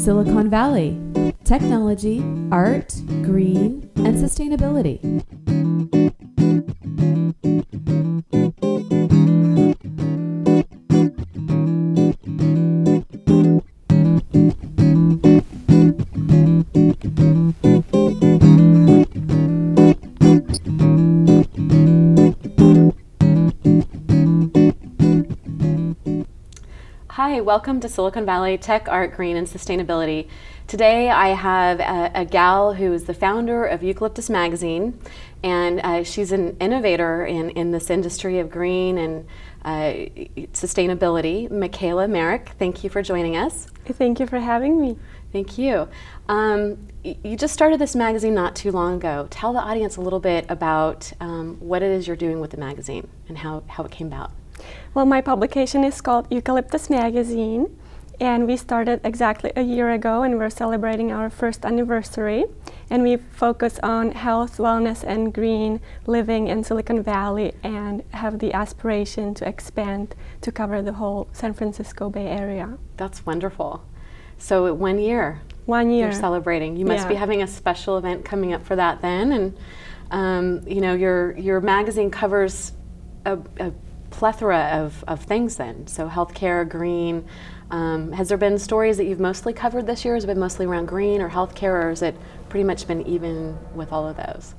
Silicon Valley, technology, art, green, and sustainability. Hi, welcome to Silicon Valley Tech, Art, Green, and Sustainability. Today I have a gal who is the founder of Eucalyptus Magazine, and she's an innovator in this industry of green and sustainability. Michaela Marek, thank you for joining us. Thank you for having me. Thank you. You just started this magazine not too long ago. Tell the audience a little bit about what it is you're doing with the magazine and how it came about. Well, my publication is called Eucalyptus Magazine, and we started exactly a year ago, and we're celebrating our first anniversary. And we focus on health, wellness, and green living in Silicon Valley, and have the aspiration to expand to cover the whole San Francisco Bay Area. That's wonderful. So 1 year. 1 year. You're celebrating. You must be having a special event coming up for that then. And you know, your magazine covers a plethora of things then. So healthcare, green. Has there been stories that you've mostly covered this year? Has it been mostly around green or healthcare, or has it pretty much been even with all of those?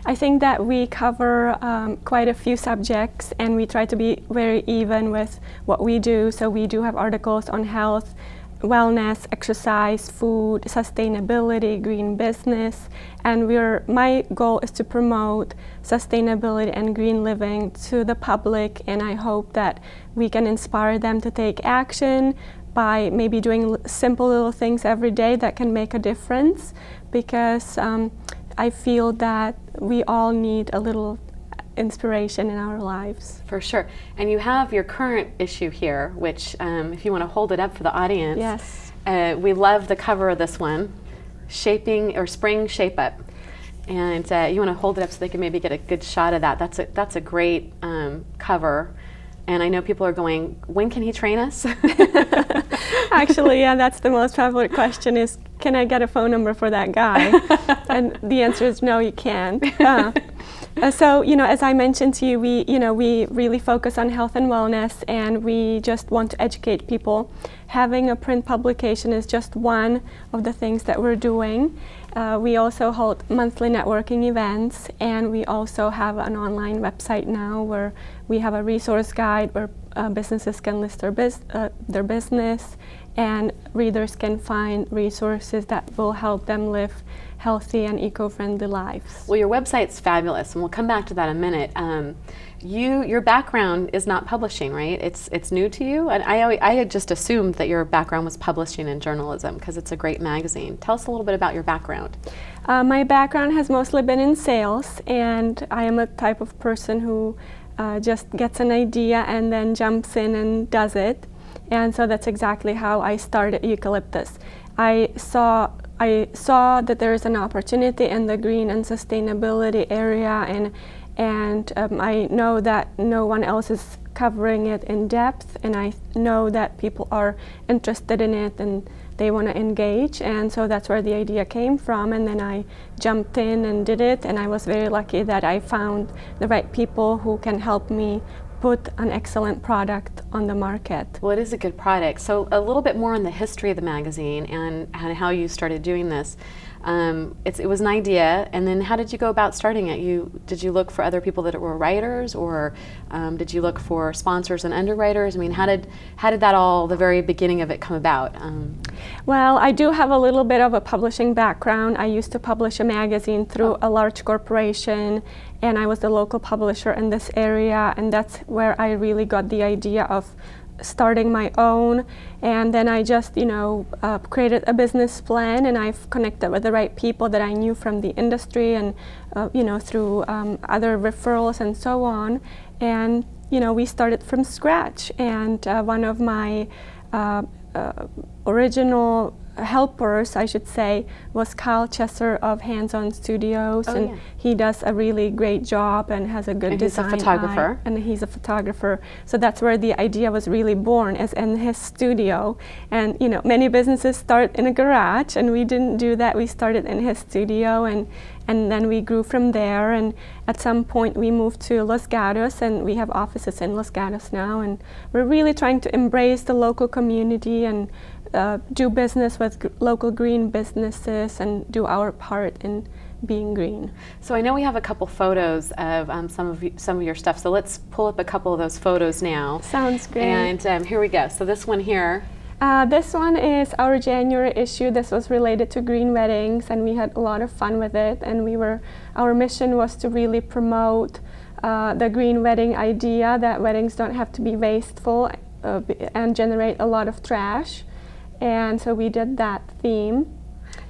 I think that we cover quite a few subjects, and we try to be very even with what we do. So we do have articles on health, wellness, exercise, food, sustainability, green business, and my goal is to promote sustainability and green living to the public, and I hope that we can inspire them to take action by maybe doing simple little things every day that can make a difference, because I feel that we all need a little inspiration in our lives. For sure. And you have your current issue here, which if you want to hold it up for the audience. Yes. We love the cover of this one, Shaping or Spring Shape Up. And you want to hold it up so they can maybe get a good shot of that. That's a great cover. And I know people are going, when can he train us? Actually, yeah, that's the most popular question is, can I get a phone number for that guy? And the answer is no, you can't. So, as I mentioned to you, we really focus on health and wellness, and we just want to educate people. Having a print publication is just one of the things that we're doing. We also hold monthly networking events, and we also have an online website now where we have a resource guide where businesses can list their business, and readers can find resources that will help them live healthy and eco-friendly lives. Well, your website's fabulous, and we'll come back to that in a minute. Your background is not publishing, right? It's new to you? And I had just assumed that your background was publishing and journalism because it's a great magazine. Tell us a little bit about your background. My background has mostly been in sales, and I am a type of person who just gets an idea and then jumps in and does it. And so that's exactly how I started Eucalyptus. I saw that there is an opportunity in the green and sustainability area, and I know that no one else is covering it in depth, and I know that people are interested in it and they want to engage, and so that's where the idea came from. And then I jumped in and did it, and I was very lucky that I found the right people who can help me put an excellent product on the market. Well, it is a good product. So a little bit more on the history of the magazine and how you started doing this. It was an idea, and then how did you go about starting it? Did you look for other people that were writers, or did you look for sponsors and underwriters? I mean, how did that all, the very beginning of it, come about? Well, I do have a little bit of a publishing background. I used to publish a magazine through a large corporation, and I was the local publisher in this area, and that's where I really got the idea of starting my own. And then I just created a business plan, and I've connected with the right people that I knew from the industry, and through other referrals and so on, and we started from scratch. And one of my original helpers, I should say, was Kyle Chesser of Hands On Studios, and yeah. he does a really great job and has a good And design he's a photographer. eye, and he's a photographer. So that's where the idea was really born, is in his studio. And you know, many businesses start in a garage, and we didn't do that. We started in his studio, and then we grew from there. And at some point, we moved to Los Gatos, and we have offices in Los Gatos now. And we're really trying to embrace the local community and do business with local green businesses and do our part in being green. So I know we have a couple photos of some of your stuff. So let's pull up a couple of those photos now. Sounds great. And here we go. So this one here. This one is our January issue. This was related to green weddings, and we had a lot of fun with it. And our mission was to really promote the green wedding idea, that weddings don't have to be wasteful and generate a lot of trash. And so we did that theme.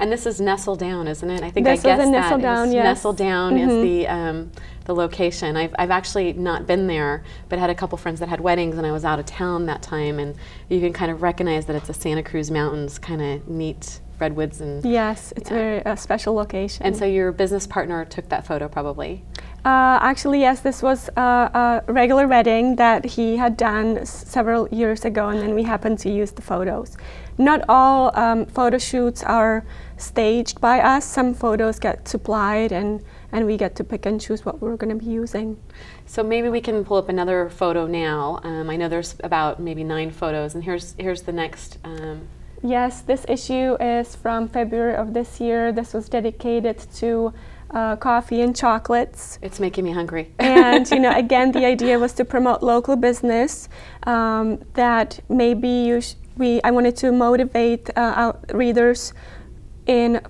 And this is Nestle Down, isn't it? I think This I guessed was in that. Nestle Down, yes. Nestle Down is the location. I've actually not been there, but had a couple friends that had weddings, and I was out of town that time, and you can kind of recognize that it's a Santa Cruz Mountains, kind of neat redwoods. And Yes, it's a special location. And so your business partner took that photo probably. Actually, yes, this was a regular wedding that he had done several years ago, and then we happened to use the photos. Not all photo shoots are staged by us. Some photos get supplied, and we get to pick and choose what we're going to be using. So maybe we can pull up another photo now. I know there's about maybe 9 photos, and here's the next. Yes, this issue is from February of this year. This was dedicated to coffee and chocolates. It's making me hungry. And you know, again, the idea was to promote local business. That maybe I wanted to motivate our readers in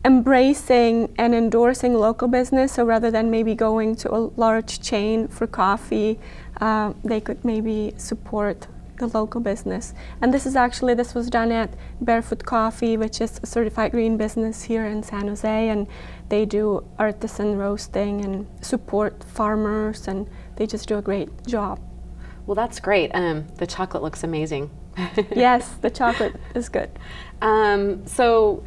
embracing and endorsing local business. So rather than maybe going to a large chain for coffee, they could maybe support the local business. And this was done at Barefoot Coffee, which is a certified green business here in San Jose, and they do artisan roasting and support farmers, and they just do a great job. Well, that's great. The chocolate looks amazing. Yes, the chocolate is good. So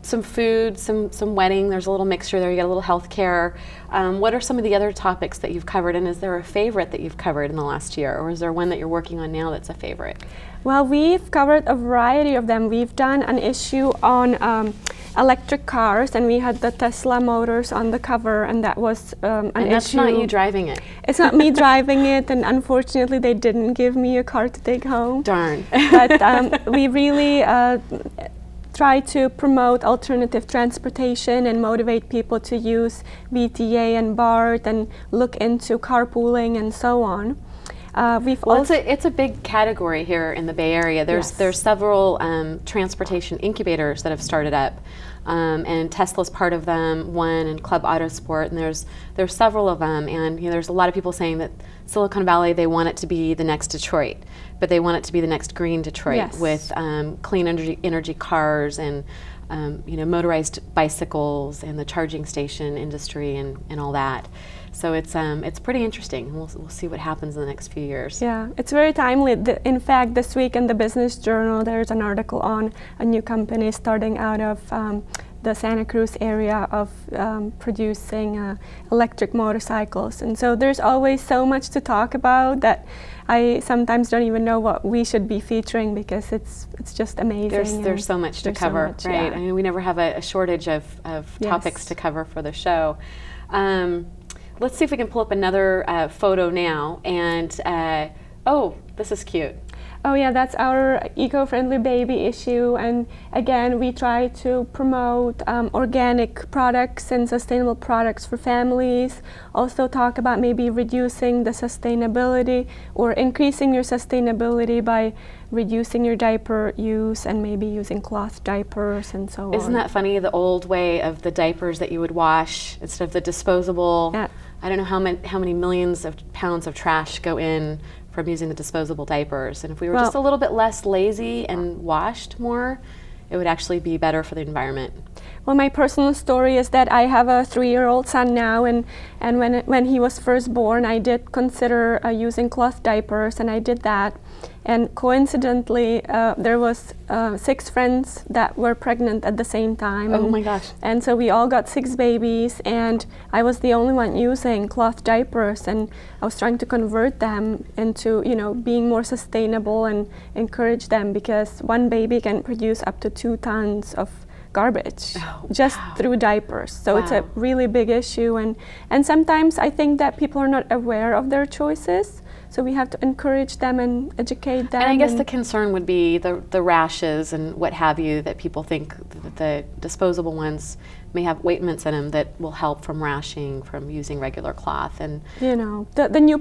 some food, some wedding, there's a little mixture there, you got a little health care. What are some of the other topics that you've covered, and is there a favorite that you've covered in the last year, or is there one that you're working on now that's a favorite? Well, we've covered a variety of them. We've done an issue on electric cars, and we had the Tesla motors on the cover, and that was an issue. And that's not you driving it. It's not me driving it, and unfortunately they didn't give me a car to take home. Darn. But we really try to promote alternative transportation and motivate people to use VTA and BART and look into carpooling and so on. It's a big category here in the Bay Area. There's several transportation incubators that have started up, and Tesla's part of them, one, and Club Autosport, and there's several of them. And there's a lot of people saying that Silicon Valley, they want it to be the next Detroit, but they want it to be the next green Detroit with clean energy cars and motorized bicycles and the charging station industry and all that. So it's pretty interesting. We'll see what happens in the next few years. Yeah, it's very timely. In fact, this week in the Business Journal, there's an article on a new company starting out of the Santa Cruz area of producing electric motorcycles. And so there's always so much to talk about that I sometimes don't even know what we should be featuring, because it's just amazing. There's so much to cover, right? Yeah. I mean, we never have a shortage of topics to cover for the show. Let's see if we can pull up another photo now. And oh, this is cute. Oh yeah, that's our eco-friendly baby issue, and again we try to promote organic products and sustainable products for families. Also talk about maybe reducing the sustainability or increasing your sustainability by reducing your diaper use and maybe using cloth diapers and so on. Isn't that funny, the old way of the diapers that you would wash instead of the disposable? Yeah. I don't know how many millions of pounds of trash go in from using the disposable diapers. And if we were just a little bit less lazy and washed more, it would actually be better for the environment. Well, my personal story is that I have a 3-year-old son now, and when he was first born, I did consider using cloth diapers, and I did that. And coincidentally, there was 6 friends that were pregnant at the same time. Oh my gosh. And so we all got 6 babies, and I was the only one using cloth diapers, and I was trying to convert them into, you know, being more sustainable and encourage them, because one baby can produce up to 2 tons of garbage just through diapers. So it's a really big issue, and sometimes I think that people are not aware of their choices. So we have to encourage them and educate them. And I guess the concern would be the rashes and what have you, that people think that the disposable ones may have ointments in them that will help from rashing from using regular cloth. And you know, the new